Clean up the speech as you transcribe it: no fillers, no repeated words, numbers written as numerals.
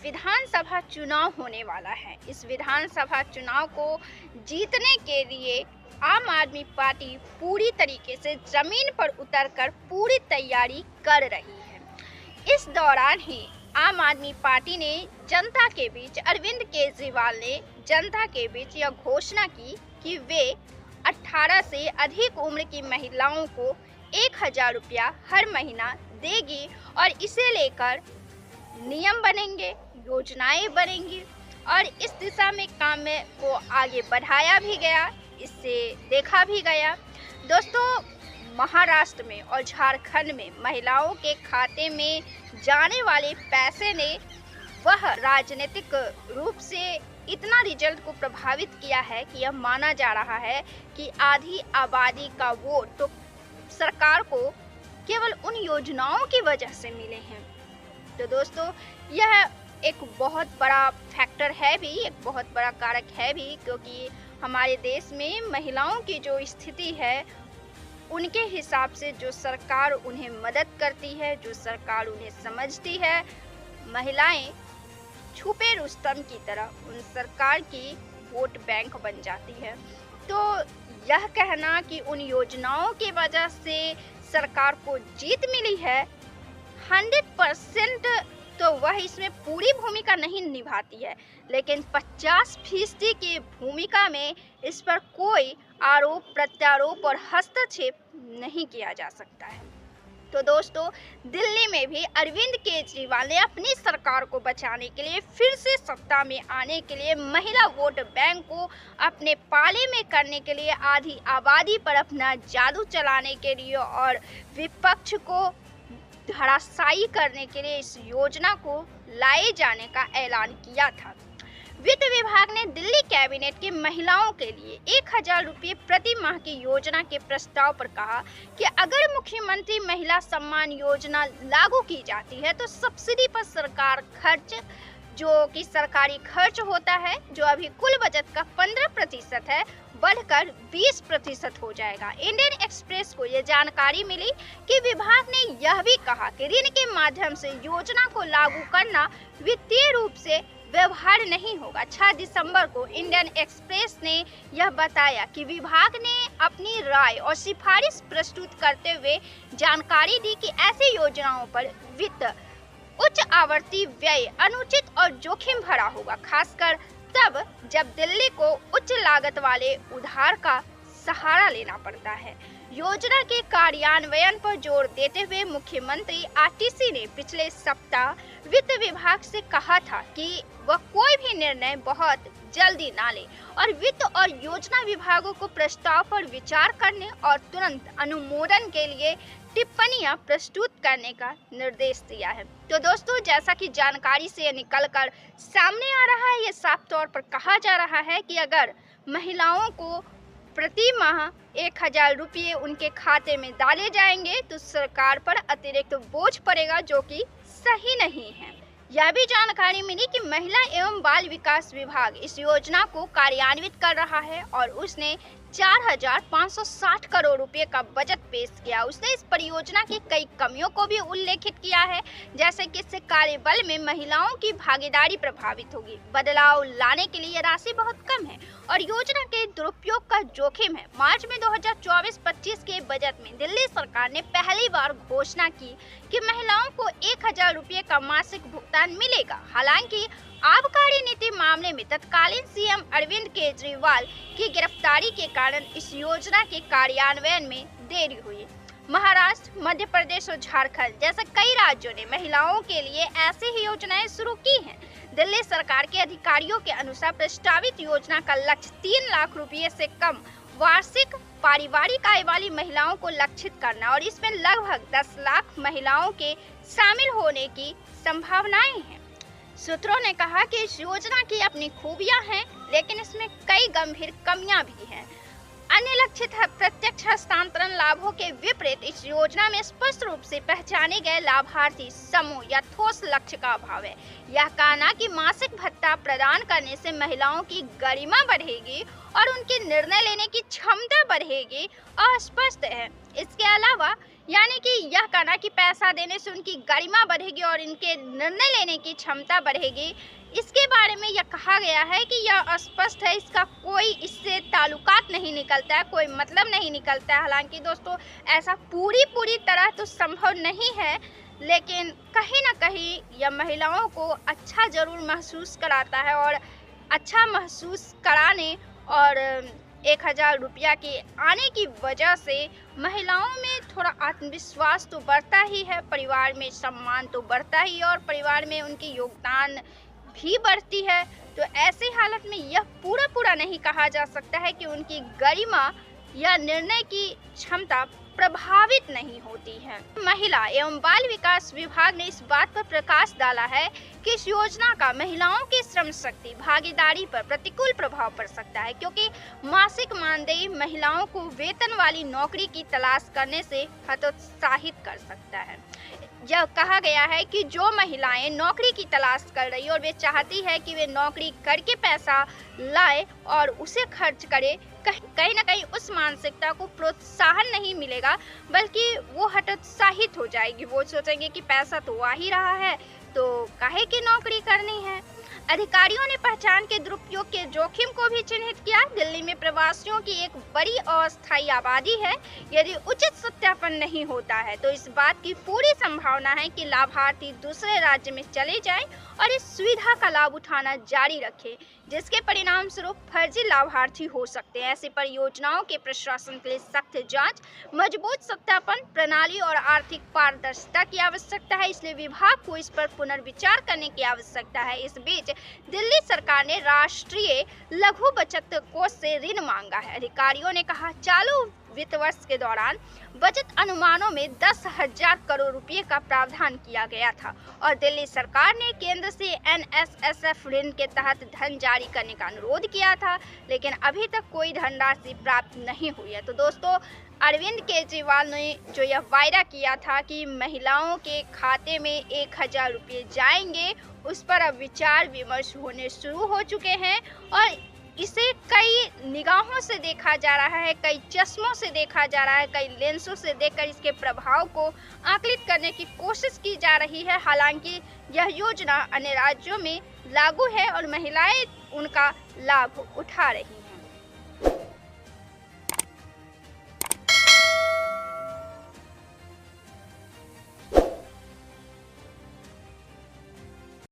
विधानसभा चुनाव होने वाला है। इस विधानसभा चुनाव को जीतने के लिए आम आदमी पार्टी पूरी तरीके से जमीन पर उतरकर पूरी तैयारी कर रही है। इस दौरान ही आम आदमी पार्टी ने जनता के बीच, अरविंद केजरीवाल ने जनता के बीच यह घोषणा की कि वे 18 से अधिक उम्र की महिलाओं को 1000 रुपया हर महीना देगी और इसे लेकर नियम बनेंगे, योजनाएं बनेंगी और इस दिशा में काम में को आगे बढ़ाया भी गया, इससे देखा भी गया। दोस्तों, महाराष्ट्र में और झारखंड में महिलाओं के खाते में जाने वाले पैसे ने वह राजनीतिक रूप से इतना रिजल्ट को प्रभावित किया है कि यह माना जा रहा है कि आधी आबादी का वोट तो सरकार को केवल उन योजनाओं की वजह से मिले हैं। तो दोस्तों, यह एक बहुत बड़ा फैक्टर है भी, एक बहुत बड़ा कारक है भी, क्योंकि हमारे देश में महिलाओं की जो स्थिति है उनके हिसाब से जो सरकार उन्हें मदद करती है, जो सरकार उन्हें समझती है, महिलाएं छुपे रुस्तम की तरह उन सरकार की वोट बैंक बन जाती है। तो यह कहना कि उन योजनाओं की वजह से सरकार को जीत मिली है, 100% तो वह इसमें पूरी भूमिका नहीं निभाती है, लेकिन 50% की भूमिका में इस पर कोई आरोप प्रत्यारोप और हस्तक्षेप नहीं किया जा सकता है। तो दोस्तों, दिल्ली में भी अरविंद केजरीवाल ने अपनी सरकार को बचाने के लिए, फिर से सत्ता में आने के लिए, महिला वोट बैंक को अपने पाले में करने के लिए, आधी आबादी पर अपना जादू चलाने के लिए और विपक्ष को धराशायी करने के लिए इस योजना को लाए जाने का ऐलान किया था। वित्त विभाग ने दिल्ली कैबिनेट की महिलाओं के लिए 1000 रुपये प्रति माह की योजना के प्रस्ताव पर कहा कि अगर मुख्यमंत्री महिला सम्मान योजना लागू की जाती है तो सब्सिडी पर सरकार खर्च, जो कि सरकारी खर्च होता है, जो अभी कुल बजट का 15% है, बढ़कर 20% हो जाएगा। इंडियन एक्सप्रेस को यह जानकारी मिली कि विभाग ने यह भी कहा कि ऋण के माध्यम से योजना को लागू करना वित्तीय रूप से व्यवहार नहीं होगा। 6 दिसंबर को इंडियन एक्सप्रेस ने यह बताया कि विभाग ने अपनी राय और सिफारिश प्रस्तुत करते हुए जानकारी दी कि ऐसी योजनाओं पर वित्त उच्च आवर्ती व्यय अनुचित और जोखिम भरा होगा, खासकर तब जब दिल्ली को उच्च लागत वाले उधार का सहारा लेना पड़ता है। योजना के कार्यान्वयन पर जोर देते हुए मुख्यमंत्री आरटीसी ने पिछले सप्ताह वित्त विभाग से कहा था कि वह कोई भी निर्णय बहुत जल्दी ना ले और वित्त और योजना विभागों को प्रस्ताव पर विचार करने और तुरंत अनुमोदन के लिए टिप्पणियां प्रस्तुत करने का निर्देश दिया है। तो दोस्तों, जैसा कि जानकारी से निकलकर सामने आ रहा है, ये साफ तौर पर कहा जा रहा है कि अगर महिलाओं को प्रति माह 1000 रुपये उनके खाते में डाले जाएंगे तो सरकार पर अतिरिक्त बोझ पड़ेगा, जो कि सही नहीं है। यह भी जानकारी मिली कि महिला एवं बाल विकास विभाग इस योजना को कार्यान्वित कर रहा है और उसने 4560 करोड़ रुपए का बजट पेश किया। उसने इस परियोजना की कई कमियों को भी उल्लेखित किया है, जैसे कि इससे कार्यबल में महिलाओं की भागीदारी प्रभावित होगी, बदलाव लाने के लिए राशि बहुत कम है और योजना के दुरुपयोग का जोखिम है। मार्च में 2024-25 के बजट में दिल्ली सरकार ने पहली बार घोषणा की कि महिलाओं को 1000 रुपये का मासिक भुगतान मिलेगा। हालांकि आबकारी नीति मामले में तत्कालीन सीएम अरविंद केजरीवाल की गिरफ्तारी के कारण इस योजना के कार्यान्वयन में देरी हुई। महाराष्ट्र, मध्य प्रदेश और झारखंड जैसे कई राज्यों ने महिलाओं के लिए ऐसी ही योजनाएं शुरू की हैं। दिल्ली सरकार के अधिकारियों के अनुसार प्रस्तावित योजना का लक्ष्य 3 लाख रुपये से कम वार्षिक पारिवारिक आय वाली महिलाओं को लक्षित करना और इसमें लगभग 10 लाख महिलाओं के शामिल होने की संभावनाएं हैं। सूत्रों ने कहा कि इस योजना की अपनी खूबियां हैं, लेकिन इसमें कई गंभीर कमियां भी हैं। अन्य लक्षित प्रत्यक्ष हस्तांतरण लाभों के विपरीत इस योजना में स्पष्ट रूप से पहचाने गए लाभार्थी समूह या ठोस लक्ष्य का अभाव है। यह कहना कि मासिक भत्ता प्रदान करने से महिलाओं की गरिमा बढ़ेगी और उनकी निर्णय लेने की क्षमता बढ़ेगी अस्पष्ट है। इसके अलावा यानी कि यह कहना कि पैसा देने से उनकी गरिमा बढ़ेगी और इनके निर्णय लेने की क्षमता बढ़ेगी, इसके बारे में यह कहा गया है कि यह स्पष्ट है, इसका कोई इससे ताल्लुकात नहीं निकलता है, कोई मतलब नहीं निकलता है। हालांकि दोस्तों ऐसा पूरी तरह तो संभव नहीं है, लेकिन कहीं ना कहीं यह महिलाओं को अच्छा ज़रूर महसूस कराता है और अच्छा महसूस कराने और 1000 रुपया के आने की वजह से महिलाओं में थोड़ा आत्मविश्वास तो बढ़ता ही है, परिवार में सम्मान तो बढ़ता ही है और परिवार में उनकी योगदान भी बढ़ती है। तो ऐसे हालत में यह पूरा नहीं कहा जा सकता है कि उनकी गरिमा या निर्णय की क्षमता प्रभावित नहीं होती है। महिला एवं बाल विकास विभाग ने इस बात पर प्रकाश डाला है कि इस योजना का महिलाओं की श्रम शक्ति भागीदारी पर प्रतिकूल प्रभाव पड़ सकता है, क्योंकि मासिक मानदेय महिलाओं को वेतन वाली नौकरी की तलाश करने से हतोत्साहित कर सकता है। यह कहा गया है कि जो महिलाएं नौकरी की तलाश कर रही और वे चाहती है कि वे नौकरी करके पैसा लाए और उसे खर्च करे, कहीं ना कहीं उस मानसिकता को प्रोत्साहन नहीं मिलेगा, बल्कि वो हतोत्साहित हो जाएगी। वो सोचेंगे कि पैसा तो आ ही रहा है तो काहे की नौकरी करनी है। अधिकारियों ने पहचान के दुरुपयोग के जोखिम को भी चिन्हित किया। दिल्ली में प्रवासियों की एक बड़ी अस्थायी आबादी है। यदि उचित सत्यापन नहीं होता है तो इस बात की पूरी संभावना है कि लाभार्थी दूसरे राज्य में चले जाएं और इस सुविधा का लाभ उठाना जारी रखें, जिसके परिणाम स्वरूप फर्जी लाभार्थी हो सकते हैं। ऐसी परियोजनाओं के प्रशासन के लिए सख्त जांच, मजबूत सत्यापन प्रणाली और आर्थिक पारदर्शिता की आवश्यकता है, इसलिए विभाग को इस पर पुनर्विचार करने की आवश्यकता है। इस बीच दिल्ली सरकार ने राष्ट्रीय लघु बचत कोष से ऋण मांगा है। अधिकारियों ने कहा, चालू वित्त वर्ष के दौरान बजट अनुमानों में 10,000 करोड़ रुपए का प्रावधान किया गया था और दिल्ली सरकार ने केंद्र से NSSF ऋण के तहत धन जारी करने का अनुरोध किया था, लेकिन अभी तक कोई धनराशि प्राप्त नहीं हुई है। तो दोस्तों, अरविंद केजरीवाल ने जो यह वायदा किया था कि महिलाओं के खाते में 1000 रुपये जाएंगे, उस पर अब विचार विमर्श होने शुरू हो चुके हैं और इसे कई निगाहों से देखा जा रहा है, कई चश्मों से देखा जा रहा है, कई लेंसों से देखकर इसके प्रभाव को आकलित करने की कोशिश की जा रही है। हालांकि यह योजना अन्य राज्यों में लागू है और महिलाएं उनका लाभ उठा रही हैं।